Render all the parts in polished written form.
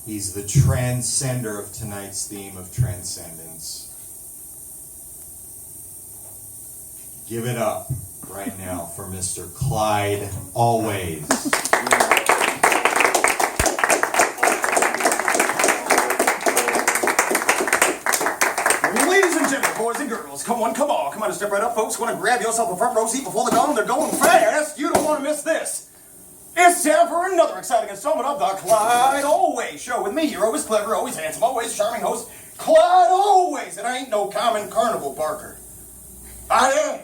He's the transcender of tonight's theme of transcendence. Give it up right now for Mr. Clyde Always. Ladies and gentlemen, boys and girls, come on and step right up, folks. Want to grab yourself a front row seat before the dawn? They're going fast. You don't want to miss this. It's time for another exciting installment of the Clyde Always Show with me, your always clever, always handsome, always charming host, Clyde Always. And I ain't no common carnival barker. I am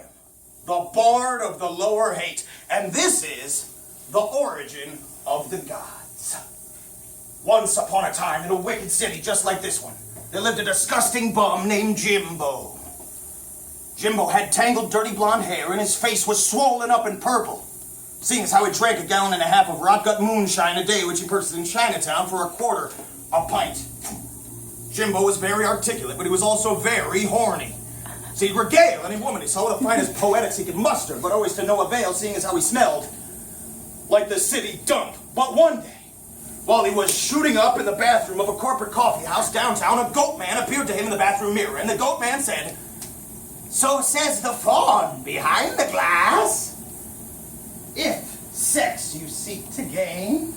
the Bard of the Lower Haight, and this is the origin of the gods. Once upon a time, in a wicked city just like this one, there lived a disgusting bum named Jimbo. Jimbo had tangled, dirty blonde hair, and his face was swollen up and purple, seeing as how he drank 1.5 gallons of rot-gut moonshine a day, which he purchased in Chinatown for $0.25 a pint. Jimbo was very articulate, but he was also very horny. So he'd regale any woman he saw with the finest poetics he could muster, but always to no avail, seeing as how he smelled like the city dump. But one day, while he was shooting up in the bathroom of a corporate coffee house downtown, a goat man appeared to him in the bathroom mirror, and the goat man said, "So says the fawn behind the glass. If sex you seek to gain,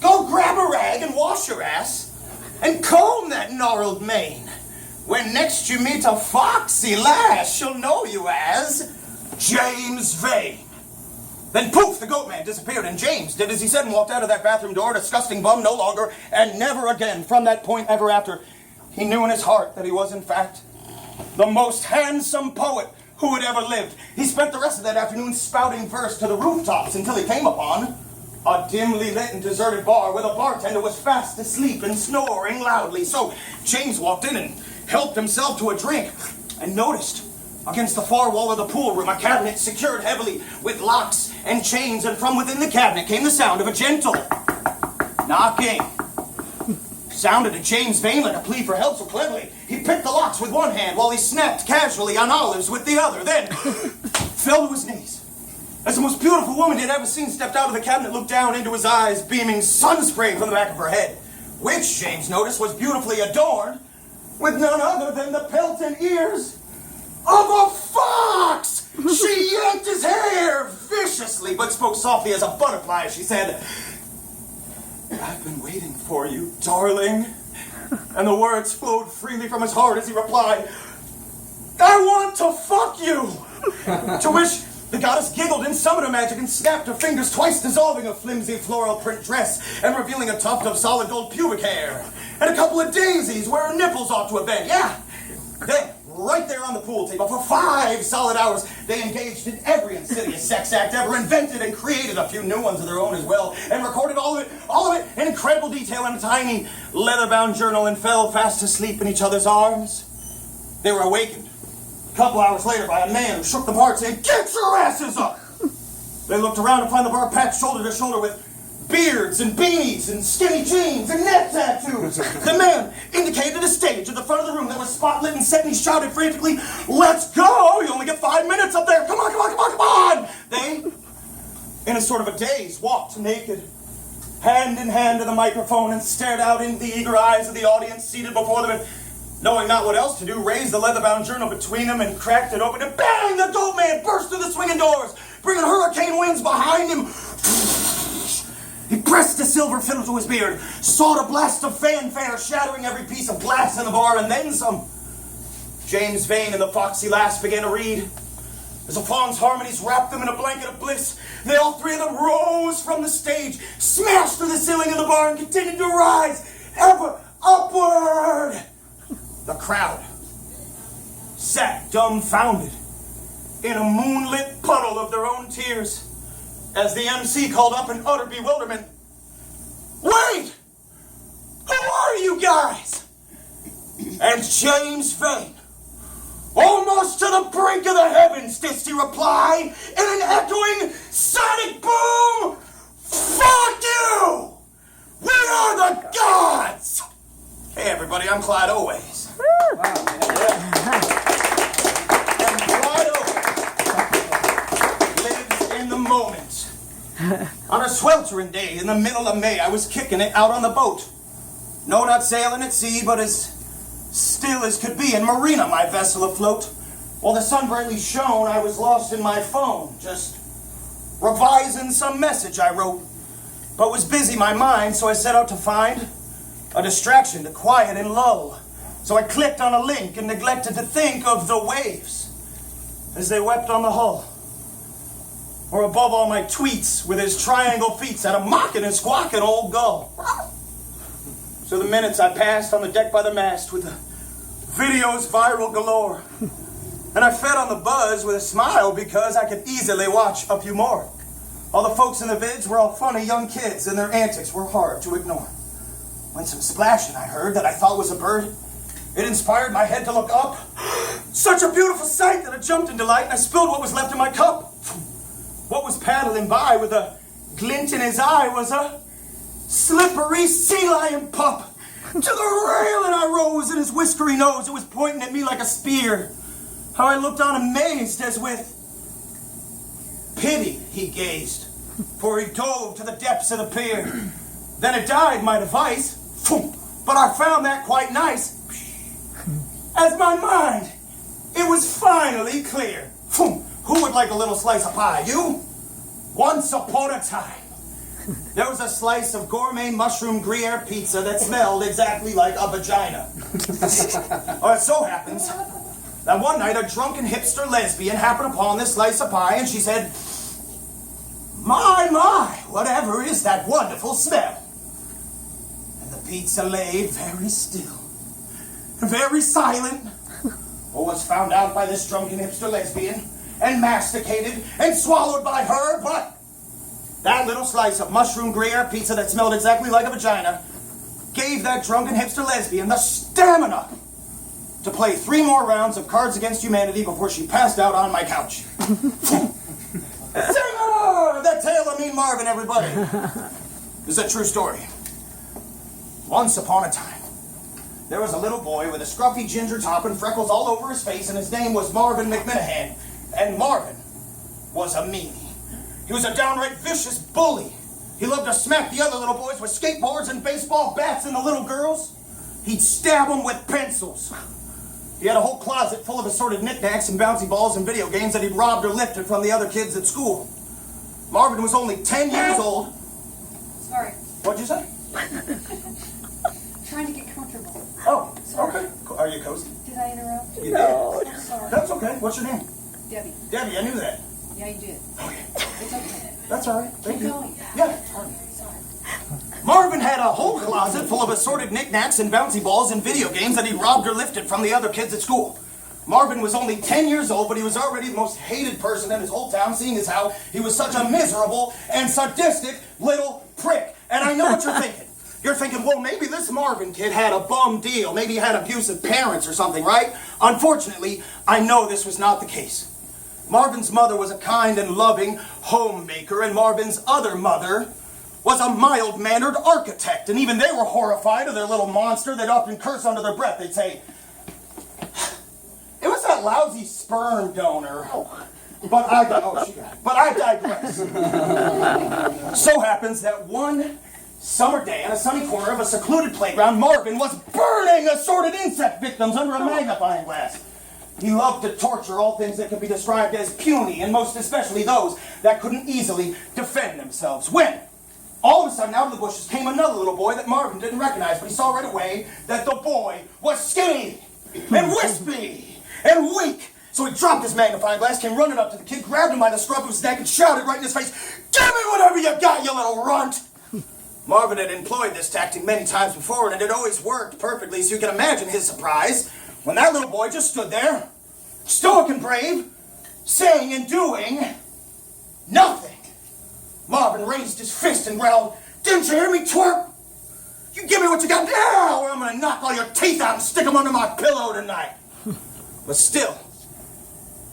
go grab a rag and wash your ass, and comb that gnarled mane. When next you meet a foxy lass, she'll know you as James Vane." Then poof, the goat man disappeared, and James did as he said and walked out of that bathroom door, disgusting bum no longer, and never again, from that point ever after. He knew in his heart that he was, in fact, the most handsome poet who had ever lived. He spent the rest of that afternoon spouting verse to the rooftops until he came upon a dimly lit and deserted bar where the bartender was fast asleep and snoring loudly. So James walked in and helped himself to a drink and noticed against the far wall of the pool room a cabinet secured heavily with locks and chains, and from within the cabinet came the sound of a gentle knocking. Sounded to James Vane like a plea for help, so cleverly he picked the locks with one hand while he snapped casually on olives with the other, then fell to his knees as the most beautiful woman he had ever seen stepped out of the cabinet, looked down into his eyes, beaming sun spray from the back of her head, which James noticed was beautifully adorned with none other than the pelt and ears of a fox! She yanked his hair viciously, but spoke softly as a butterfly as she said, "I've been waiting for you, darling." And the words flowed freely from his heart as he replied, "I want to fuck you!" To which the goddess giggled and summoned her magic and snapped her fingers twice, dissolving a flimsy floral print dress and revealing a tuft of solid gold pubic hair and a couple of daisies where her nipples ought to have been. Yeah. Then, right there on the pool table, for 5 solid hours, they engaged in every insidious sex act ever invented and created a few new ones of their own as well, and recorded all of it in incredible detail in a tiny leather-bound journal, and fell fast asleep in each other's arms. They were awakened a couple hours later by a man who shook them hard, saying, "Get your asses up!" They looked around to find the bar packed shoulder to shoulder with beards and beanies and skinny jeans and neck tattoos. The man indicated a stage at the front of the room that was spotlit and set, and he shouted frantically, "Let's go! You only get 5 minutes up there! Come on, come on, come on, come on!" They, in a sort of a daze, walked naked, hand in hand to the microphone, and stared out into the eager eyes of the audience seated before them, and knowing not what else to do, raised the leather-bound journal between them and cracked it open, and bang! The goat man burst through the swinging doors, bringing hurricane winds behind him. He pressed a silver fiddle to his beard, sought a blast of fanfare, shattering every piece of glass in the bar, and then some. James Vane and the foxy lass began to read. As the fawn's harmonies wrapped them in a blanket of bliss, they all three of them rose from the stage, smashed through the ceiling of the bar, and continued to rise ever upward. The crowd sat dumbfounded in a moonlit puddle of their own tears, as the MC called up in utter bewilderment, "Wait! Who are you guys?" And James Vane, almost to the brink of the heavens, did he reply in an echoing sonic boom, "Fuck you! We are the gods!" Hey everybody, I'm Clyde Always. Wow. And Clyde Always lives in the moment. On a sweltering day in the middle of May, I was kicking it out on the boat No, not sailing at sea, but as still as could be in marina, my vessel afloat. While the sun brightly shone, I was lost in my phone, just revising some message I wrote. But was busy my mind, so I set out to find a distraction to quiet and lull. So I clicked on a link and neglected to think of the waves as they wept on the hull. Or above all my tweets with his triangle feet at a mocking and squawking old gull. So the minutes I passed on the deck by the mast with the videos viral galore. And I fed on the buzz with a smile because I could easily watch a few more. All the folks in the vids were all funny young kids and their antics were hard to ignore. When some splashing I heard that I thought was a bird, it inspired my head to look up. Such a beautiful sight that I jumped in delight and I spilled what was left in my cup. What was paddling by with a glint in his eye was a slippery sea lion pup. To the railing I rose, and his whiskery nose, it was pointing at me like a spear. How I looked on amazed as with pity he gazed, for he dove to the depths of the pier. Then it died, my device, but I found that quite nice. As my mind, it was finally clear. Who would like a little slice of pie? You? Once upon a time, there was a slice of gourmet mushroom Gruyere pizza that smelled exactly like a vagina. Or it so happens that one night a drunken hipster lesbian happened upon this slice of pie and she said, my, whatever is that wonderful smell? And the pizza lay very still, very silent, or was found out by this drunken hipster lesbian and masticated and swallowed by her, but that little slice of mushroom Gruyere pizza that smelled exactly like a vagina gave that drunken hipster lesbian the stamina to play 3 more rounds of Cards Against Humanity before she passed out on my couch. That tale of Mean Marvin, everybody. This is a true story. Once upon a time, there was a little boy with a scruffy ginger top and freckles all over his face, and his name was Marvin McMinahan. And Marvin was a meanie. He was a downright vicious bully. He loved to smack the other little boys with skateboards and baseball bats, and the little girls, he'd stab them with pencils. He had a whole closet full of assorted knickknacks and bouncy balls and video games that he'd robbed or lifted from the other kids at school. Marvin was only 10 years old. Sorry. What'd you say? Trying to get comfortable. Oh, Sorry. okay. Are you cozy? Did I interrupt? You I'm did. sorry. That's okay. What's your name? Debbie. Debbie, I knew that. Yeah, you did. Okay. It's okay. That's all right. Thank Keep you. going. Yeah. Sorry. Marvin had a whole closet full of assorted knickknacks and bouncy balls and video games that he robbed or lifted from the other kids at school. Marvin was only 10 years old, but he was already the most hated person in his whole town, seeing as how he was such a miserable and sadistic little prick. And I know what you're thinking. You're thinking, well, maybe this Marvin kid had a bum deal. Maybe he had abusive parents or something, right? Unfortunately, I know this was not the case. Marvin's mother was a kind and loving homemaker, and Marvin's other mother was a mild-mannered architect. And even they were horrified of their little monster. They'd often curse under their breath. They'd say, it was that lousy sperm donor. But I digress. So happens that one summer day in a sunny corner of a secluded playground, Marvin was burning assorted insect victims under a magnifying glass. He loved to torture all things that could be described as puny, and most especially those that couldn't easily defend themselves. When, all of a sudden, out of the bushes came another little boy that Marvin didn't recognize, but he saw right away that the boy was skinny and wispy and weak. So he dropped his magnifying glass, came running up to the kid, grabbed him by the scruff of his neck, and shouted right in his face, "Give me whatever you got, you little runt!" Marvin had employed this tactic many times before, and it had always worked perfectly, so you can imagine his surprise when that little boy just stood there, stoic and brave, saying and doing nothing. Marvin raised his fist and growled, "Didn't you hear me, twerp? You give me what you got now, or I'm going to knock all your teeth out and stick them under my pillow tonight." But still,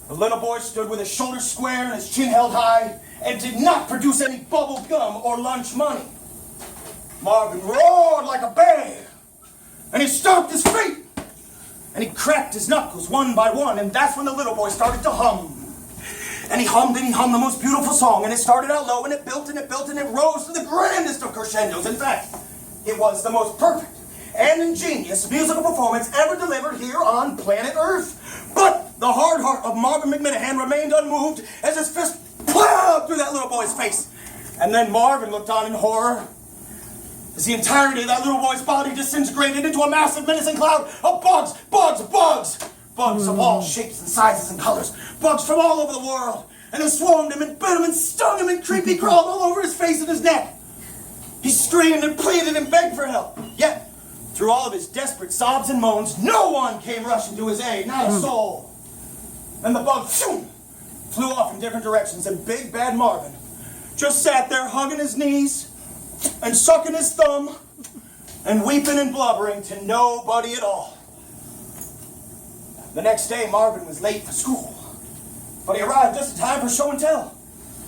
the little boy stood with his shoulders square and his chin held high and did not produce any bubble gum or lunch money. Marvin roared like a bear, and he stomped his feet, and he cracked his knuckles one by one, and that's when the little boy started to hum. And he hummed the most beautiful song, and it started out low, and it built, and it built, and it rose to the grandest of crescendos. In fact, it was the most perfect and ingenious musical performance ever delivered here on planet Earth. But the hard heart of Marvin McMinihan remained unmoved as his fist plowed through that little boy's face. And then Marvin looked on in horror as the entirety of that little boy's body disintegrated into a massive menacing cloud of bugs. Bugs of all shapes and sizes and colors. Bugs from all over the world. And they swarmed him and bit him and stung him and creepy crawled all over his face and his neck. He screamed and pleaded and begged for help. Yet, through all of his desperate sobs and moans, no one came rushing to his aid, not a soul. And the bug flew off in different directions, and Big Bad Marvin just sat there hugging his knees and sucking his thumb and weeping and blubbering to nobody at all. The next day, Marvin was late for school, but he arrived just in time for show and tell.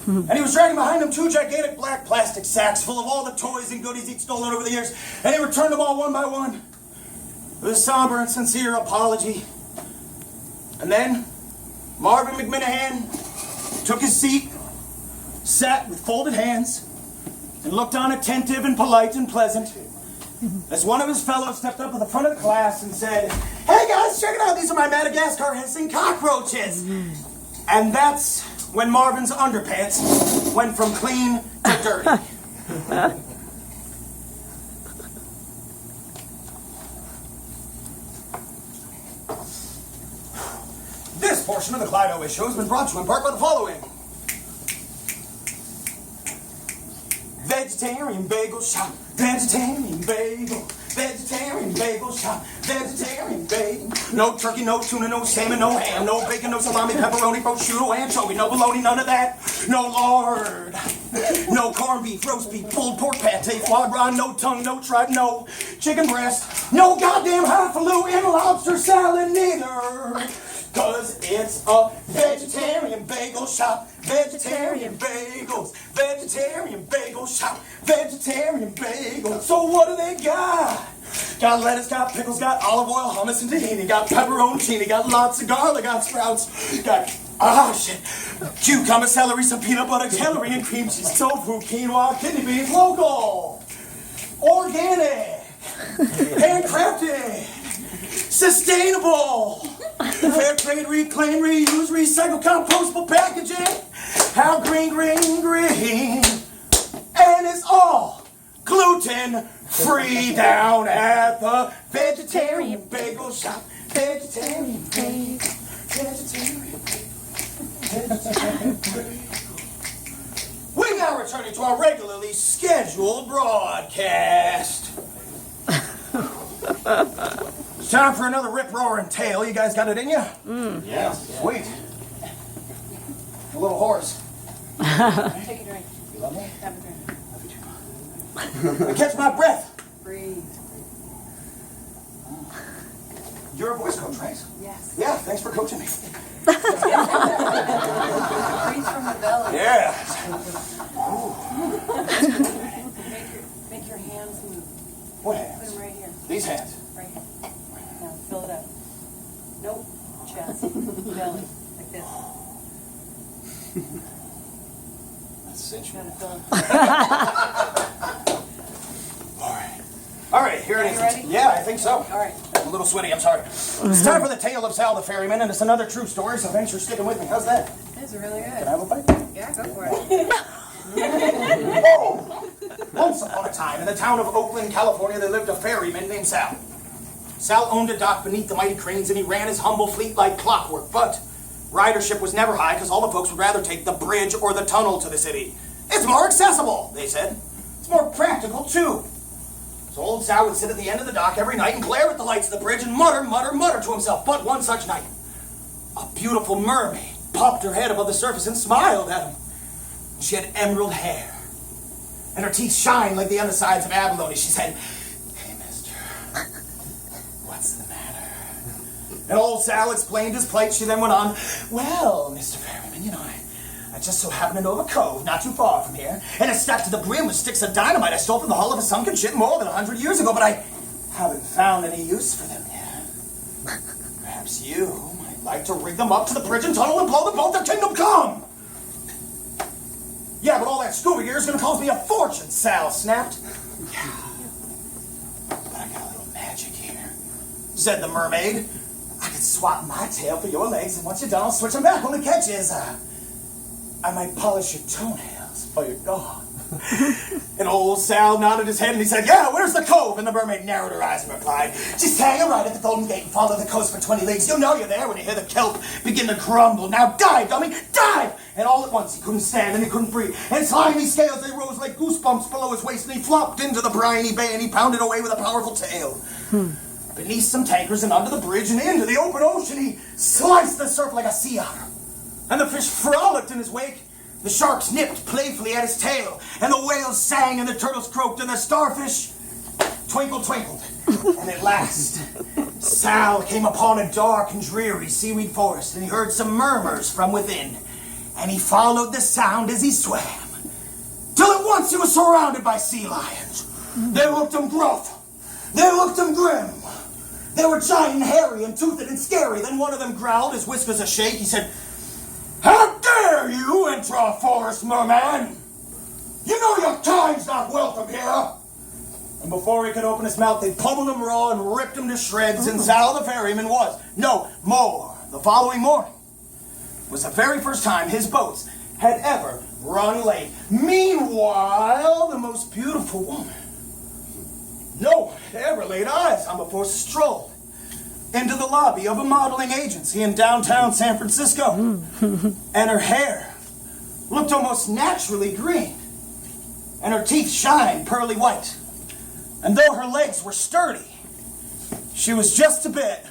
And he was dragging behind him 2 gigantic black plastic sacks full of all the toys and goodies he'd stolen over the years, and he returned them all one by one with a somber and sincere apology. And then Marvin McMinihan took his seat, sat with folded hands, and looked on attentive and polite and pleasant as one of his fellows stepped up to the front of the class and said, "Hey guys, check it out, these are my Madagascar hissing cockroaches." And that's when Marvin's underpants went from clean to dirty. This portion of the Clyde Always Show has been brought to you in part by the following. Vegetarian bagel shop, vegetarian bagel, vegetarian bagel shop, vegetarian bagel. No turkey, no tuna, no salmon, no ham, no bacon, no salami, pepperoni, prosciutto, anchovy, no bologna, none of that. No lard, no corned beef, roast beef, pulled pork pate, foie gras, no tongue, no tripe, no chicken breast, no goddamn highfalutin and lobster salad neither. 'Cause it's a vegetarian bagel shop, vegetarian bagels, vegetarian bagel shop, vegetarian bagels. So what do they got? Got lettuce, got pickles, got olive oil, hummus, and tahini, got pepperoncini, got lots of garlic, got sprouts, got, cucumber, celery, some peanut butter, celery, and cream cheese, tofu, quinoa, kidney beans, local, organic, handcrafted, sustainable, fair trade, reclaim, reuse, recycle, compostable packaging. How green. And it's all gluten-free down at the vegetarian bagel shop. Vegetarian bagel, vegetarian bagel. We now returning to our regularly scheduled broadcast. It's time for another rip-roaring tale. You guys got it in you? Yeah. Sweet. A little hoarse. Take a drink. You love me? Have a drink. I catch my breath. Breathe. You're a voice coach, right? Yes. Yeah, thanks for coaching me. Breathe from the belly. Yeah. Make your hands move. What Put hands? them right here. These hands. Right here. Now fill it up. Nope. Chest. Belly. Like this. That's sensual. Gotta fill it. All right, here it Are is. you ready? Yeah, I think so. All right. I'm a little sweaty, I'm sorry. It's time for the tale of Sal the Ferryman, and it's another true story, so thanks for sticking with me. How's that? This is really Can I good. have a bite? Yeah, go for it. Once upon a time, in the town of Oakland, California, there lived a ferryman named Sal. Sal owned a dock beneath the mighty cranes, and he ran his humble fleet like clockwork, but ridership was never high because all the folks would rather take the bridge or the tunnel to the city. It's more accessible, they said. It's more practical, too. So old Sal would sit at the end of the dock every night and glare at the lights of the bridge and mutter to himself. But one such night, a beautiful mermaid popped her head above the surface and smiled at him. She had emerald hair, and her teeth shined like the undersides of abalone. She said, "Hey, mister, what's the matter?" And old Sal explained his plight. She then went on, "Well, Mr. Ferryman, you know, I just so happened to know of a cove not too far from here, and it's stacked to the brim with sticks of dynamite I stole from the hull of a sunken ship more than 100 years ago, but I haven't found any use for them yet. Perhaps you might like to rig them up to the bridge and tunnel and blow them both to kingdom come." "Yeah, but all that scuba gear is going to cost me a fortune," Sal snapped. "Yeah, but I got a little magic magic here, said the mermaid. I could swap my tail for your legs, and once you're done, I'll switch them back. Only catch is, I might polish your toenails for your dog. And old Sal nodded his head and he said, yeah, where's the cove? And the mermaid narrowed her eyes and replied, just hang right at the Golden Gate and follow the coast for 20 leagues. You'll know you're there when you hear the kelp begin to crumble. Now dive, dummy, dive! And all at once he couldn't stand and he couldn't breathe. And slimy scales, they rose like goosebumps below his waist, and he flopped into the briny bay and he pounded away with a powerful tail. Beneath some tankers and under the bridge and into the open ocean, he sliced the surf like a sea otter. And the fish frolicked in his wake. The sharks nipped playfully at his tail, and the whales sang, and the turtles croaked, and the starfish twinkled. And at last, Sal came upon a dark and dreary seaweed forest, and he heard some murmurs from within, and he followed the sound as he swam, till at once he was surrounded by sea lions. They looked him gruff. They looked him grim. They were giant and hairy and toothed and scary. Then one of them growled, his whiskers a-shake. He said, how dare you enter a forest, merman? You know your kind's not welcome here. And before he could open his mouth, they pummeled him raw and ripped him to shreds. And Sal the ferryman was, no more. The following morning was the very first time his boats had ever run late. Meanwhile, the most beautiful woman no one ever laid eyes on before strolled into the lobby of a modeling agency in downtown San Francisco. And her hair looked almost naturally green, and her teeth shined pearly white. And though her legs were sturdy, she was just a bit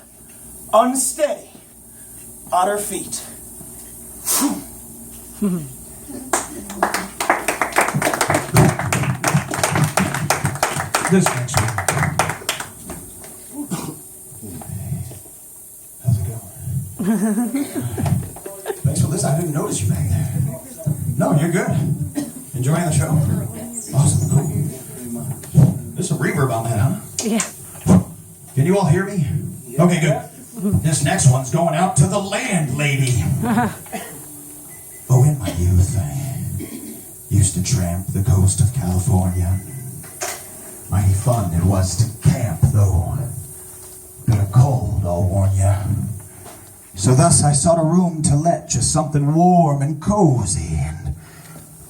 unsteady on her feet. This next one. How's it going? Thanks for listening. I didn't notice you back there. No, you're good. Enjoying the show? Awesome, cool. There's some reverb on that, huh? Yeah. Can you all hear me? Okay, good. This next one's going out to the landlady. Oh, in my youth, I used to tramp the coast of California. Mighty fun it was to camp, though. Bitter cold, I'll warn ya. So thus I sought a room to let, just something warm and cozy, and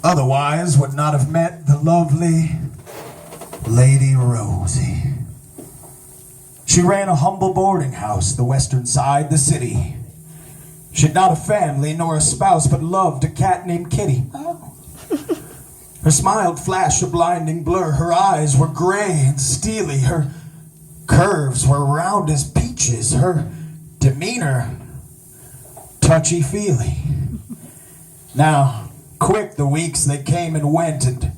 otherwise would not have met the lovely Lady Rosie. She ran a humble boarding house, the western side, the city. She'd not a family nor a spouse, but loved a cat named Kitty. Her smile flashed a blinding blur. Her eyes were gray and steely. Her curves were round as peaches. Her demeanor touchy-feely. Now, quick the weeks they came and went, and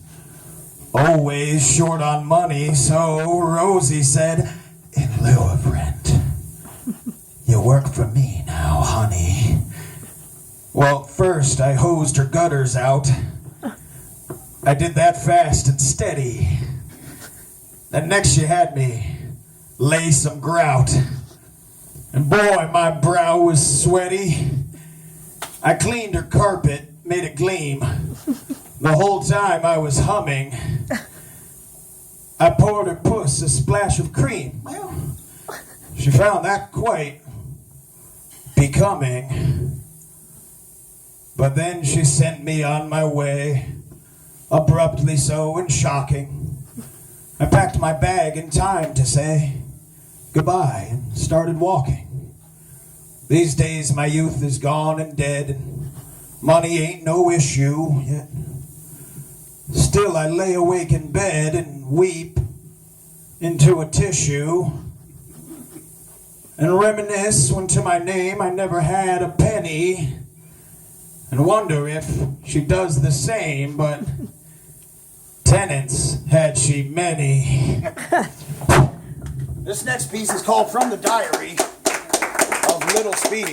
always short on money, so Rosie said, in lieu of rent, you work for me now, honey. Well, first I hosed her gutters out. I did that fast and steady. Then next she had me lay some grout. And boy, my brow was sweaty. I cleaned her carpet, made it gleam. The whole time I was humming, I poured her puss a splash of cream. She found that quite becoming. But then she sent me on my way, abruptly so and shocking. I packed my bag in time to say goodbye and started walking. These days my youth is gone and dead, and money ain't no issue yet. Still I lay awake in bed and weep into a tissue and reminisce when to my name I never had a penny, and wonder if she does the same, but tenants had she many. This next piece is called From the Diary of Little Speedy.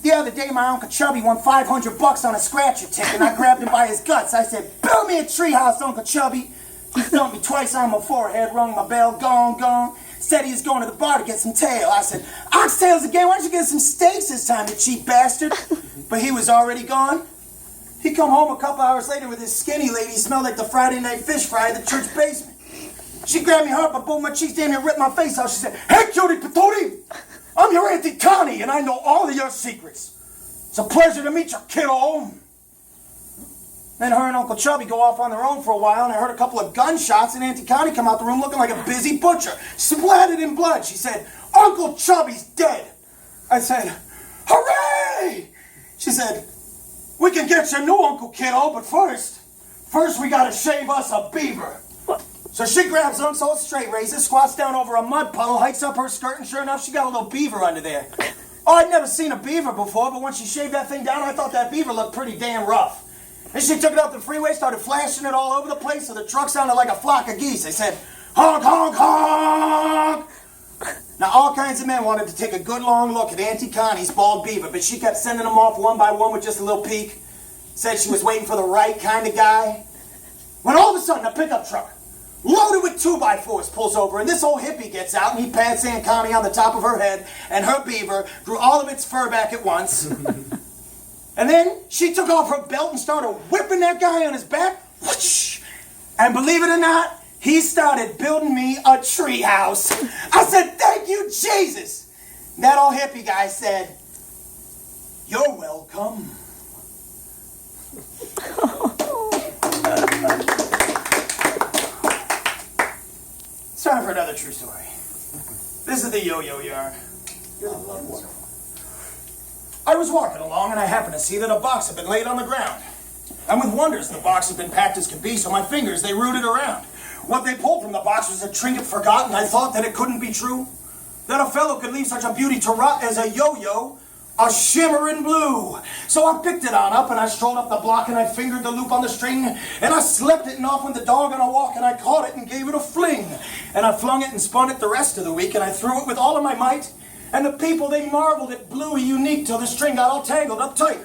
The other day, my Uncle Chubby won $500 on a scratcher ticket, and I grabbed him by his guts. I said, build me a treehouse, Uncle Chubby. He thumped me twice on my forehead, rung my bell, gong, gong. Said he was going to the bar to get some tail. I said, oxtails again? Why don't you get some steaks this time, you cheap bastard? But he was already gone. He come home a couple hours later with this skinny lady smelled like the Friday night fish fry at the church basement. She grabbed me hard by both my cheeks, damn near ripped my face out. She said, "Hey, cutie patootie, I'm your Auntie Connie, and I know all of your secrets. It's a pleasure to meet you, kiddo." Then her and Uncle Chubby go off on their own for a while, and I heard a couple of gunshots, and Auntie Connie come out the room looking like a busy butcher, splattered in blood. She said, "Uncle Chubby's dead." I said, "Hooray!" She said, "We can get you a new Uncle Kiddo, but first we gotta shave us a beaver." So she grabs Unc's old straight razor, squats down over a mud puddle, hikes up her skirt, and sure enough, she got a little beaver under there. Oh, I'd never seen a beaver before, but when she shaved that thing down, I thought that beaver looked pretty damn rough. And she took it up the freeway, started flashing it all over the place, so the truck sounded like a flock of geese. They said, "Honk, honk, honk!" Now, all kinds of men wanted to take a good long look at Auntie Connie's bald beaver, but she kept sending them off one by one with just a little peek. Said she was waiting for the right kind of guy. When all of a sudden, a pickup truck, loaded with 2x4s, pulls over, and this old hippie gets out, and he pats Aunt Connie on the top of her head, and her beaver grew all of its fur back at once. And then she took off her belt and started whipping that guy on his back. Whoosh! And believe it or not, he started building me a tree house. I said, "Thank you, Jesus." That old hippie guy said, "You're welcome." It's time for another true story. This is the yo-yo yarn. I was walking along and I happened to see that a box had been laid on the ground. And with wonders, the box had been packed as could be, so my fingers, they rooted around. What they pulled from the box was a trinket forgotten. I thought that it couldn't be true. That a fellow could leave such a beauty to rot as a yo-yo, a shimmering blue. So I picked it on up and I strolled up the block and I fingered the loop on the string and I slept it and off went the dog on a walk and I caught it and gave it a fling. And I flung it and spun it the rest of the week and I threw it with all of my might. And the people, they marveled at Bluey unique till the string got all tangled up tight.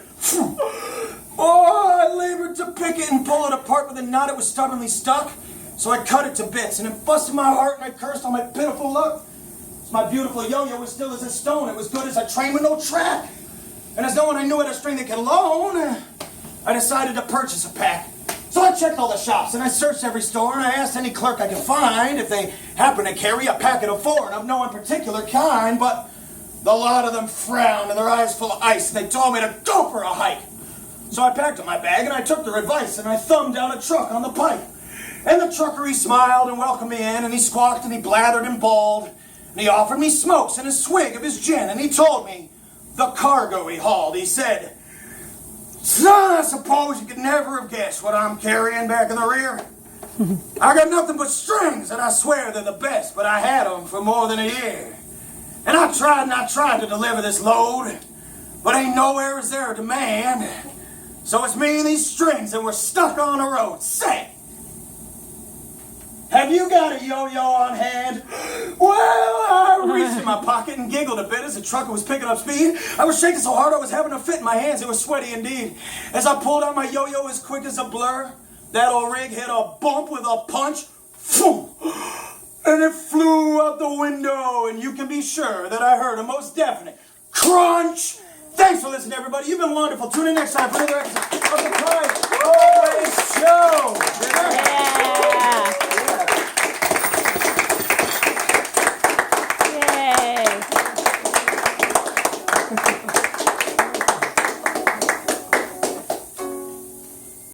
Oh, I labored to pick it and pull it apart, but the knot it was stubbornly stuck. So I cut it to bits, and it busted my heart, and I cursed on my pitiful luck. So my beautiful yo-yo was still as a stone. It was good as a train with no track. And as no one I knew had a string that could loan, I decided to purchase a pack. So I checked all the shops, and I searched every store, and I asked any clerk I could find if they happened to carry a packet of four, and of no in particular kind, but the lot of them frowned, and their eyes full of ice, and they told me to go for a hike. So I packed up my bag, and I took their advice, and I thumbed down a truck on the pipe. And the trucker, he smiled and welcomed me in, and he squawked and he blathered and bawled, and he offered me smokes and a swig of his gin, and he told me the cargo he hauled. He said, "Son, I suppose you could never have guessed what I'm carrying back in the rear. I got nothing but strings, and I swear they're the best, but I had them for more than a year. And I tried to deliver this load, but ain't nowhere is there a demand. So it's me and these strings, and we're stuck on the road. Say, have you got a yo-yo on hand?" Well, I reached in my pocket and giggled a bit as the trucker was picking up speed. I was shaking so hard I was having a fit in my hands. It was sweaty indeed. As I pulled out my yo-yo as quick as a blur, that old rig hit a bump with a punch. And it flew out the window, and you can be sure that I heard a most definite crunch. Thanks for listening, everybody. You've been wonderful. Tune in next time for another episode.